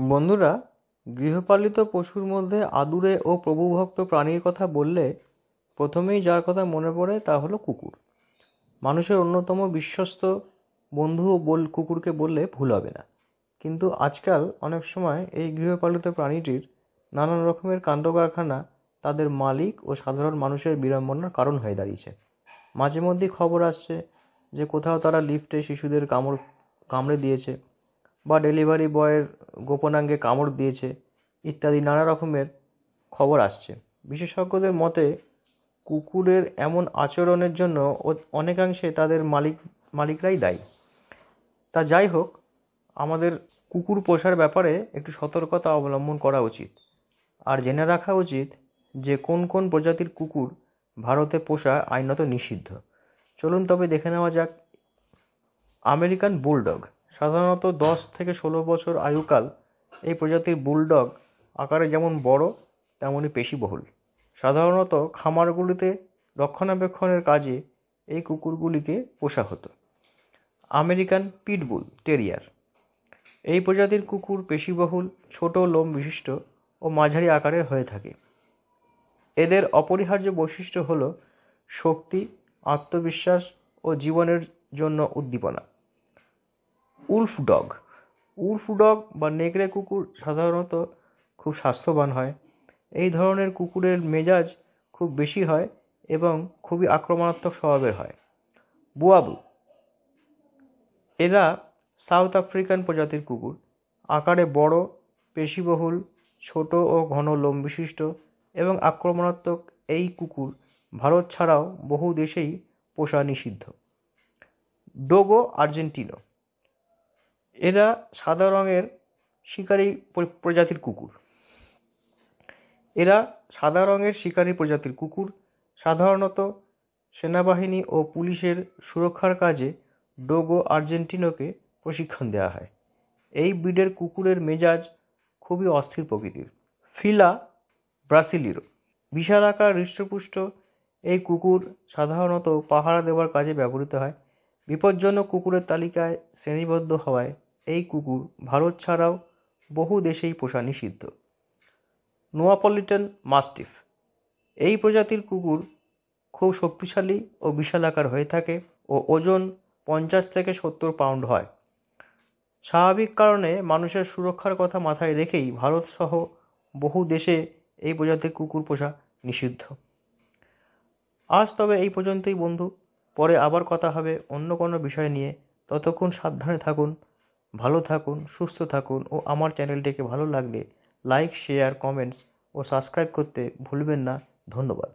বন্ধুরা, গৃহপালিত পশুর মধ্যে আদুরে ও প্রভুভক্ত প্রাণীর কথা বললে প্রথমেই যার কথা মনে পড়ে তা হলো কুকুর। মানুষের অন্যতম বিশ্বস্ত বন্ধু কুকুরকে বললে ভুল হবে না। কিন্তু আজকাল অনেক সময় এই গৃহপালিত প্রাণীটির নানান রকমের কাণ্ডকারখানা তাদের মালিক ও সাধারণ মানুষের বিড়ম্বনার কারণ হয়ে দাঁড়িয়েছে। মাঝে মধ্যেই খবর আসছে যে কোথাও তারা লিফটে শিশুদের কামড়ে দিয়েছে, বা ডেলিভারি বয়ের গোপনাঙ্গে কামড় দিয়েছে, ইত্যাদি নানা রকমের খবর আসছে। বিশেষজ্ঞদের মতে কুকুরের এমন আচরণের জন্য অনেকাংশে তাদের মালিকরাই দায়ী। তা যাই হোক, আমাদের কুকুর পোষার ব্যাপারে একটু সতর্কতা অবলম্বন করা উচিত। আর জেনে রাখা উচিত যে কোন কোন প্রজাতির কুকুর ভারতে পোষা আইনত নিষিদ্ধ। চলুন তবে দেখে নেওয়া যাক। আমেরিকান বুলডগ সাধারণত 10 থেকে 16 বছর আয়ুকাল। এই প্রজাতির বুলডগ আকারে যেমন বড় তেমনই পেশিবহুল। সাধারণত খামারগুলিতে রক্ষণাবেক্ষণের কাজে এই কুকুরগুলিকে পোষা হতো। আমেরিকান পিটবুল টেরিয়ার এই প্রজাতির কুকুর পেশিবহুল, ছোট লোম বিশিষ্ট ও মাঝারি আকারের হয়ে থাকে। এদের অপরিহার্য বৈশিষ্ট্য হল শক্তি, আত্মবিশ্বাস ও জীবনের জন্য উদ্দীপনা। উলফডগ বা নেকড়ে কুকুর সাধারণত খুব স্বাস্থ্যবান হয়। এই ধরনের কুকুরের মেজাজ খুব বেশি হয় এবং খুবই আক্রমণাত্মক স্বভাবের হয়। বুয়াবু এরা সাউথ আফ্রিকান প্রজাতির কুকুর। আকারে বড়, পেশিবহুল, ছোট ও ঘন লোম বিশিষ্ট এবং আক্রমণাত্মক এই কুকুর ভারত ছাড়াও বহু দেশেই পোষা নিষিদ্ধ। ডোগো আর্জেন্টিনো এরা সাদা রঙের শিকারী প্রজাতির কুকুর। সাধারণত সেনাবাহিনী ও পুলিশের সুরক্ষার কাজে ডোগো আর্জেন্টিনোকে প্রশিক্ষণ দেওয়া হয়। এই ব্রিডের কুকুরের মেজাজ খুবই অস্থির প্রকৃতির। ফিলা ব্রাসিলিরো বিশাল আকার, হৃষ্টপুষ্ট এই কুকুর সাধারণত পাহারা দেওয়ার কাজে ব্যবহৃত হয়। বিপজ্জনক কুকুরের তালিকায় শ্রেণীবদ্ধ হওয়ায় এই কুকুর ভারত ছাড়াও বহু দেশেই পোষা নিষিদ্ধ। নেয়াপলিটান মাস্টিফ এই প্রজাতির কুকুর খুব শক্তিশালী ও বিশাল আকার হয়ে থাকে ও ওজন 50 থেকে 70 পাউন্ড হয়। স্বাভাবিক কারণে মানুষের সুরক্ষার কথা মাথায় রেখেই ভারত সহ বহু দেশে এই প্রজাতির কুকুর পোষা নিষিদ্ধ। আজ তবে এই পর্যন্তই বন্ধু। পরে আবার কথা হবে অন্য কোনো বিষয় নিয়ে। ততক্ষণ সাবধানে থাকুন, ভালো থাকুন, সুস্থ থাকুন ও আমার চ্যানেলটিকে ভালো লাগলে লাইক, শেয়ার, কমেন্টস ও সাবস্ক্রাইব করতে ভুলবেন না। ধন্যবাদ।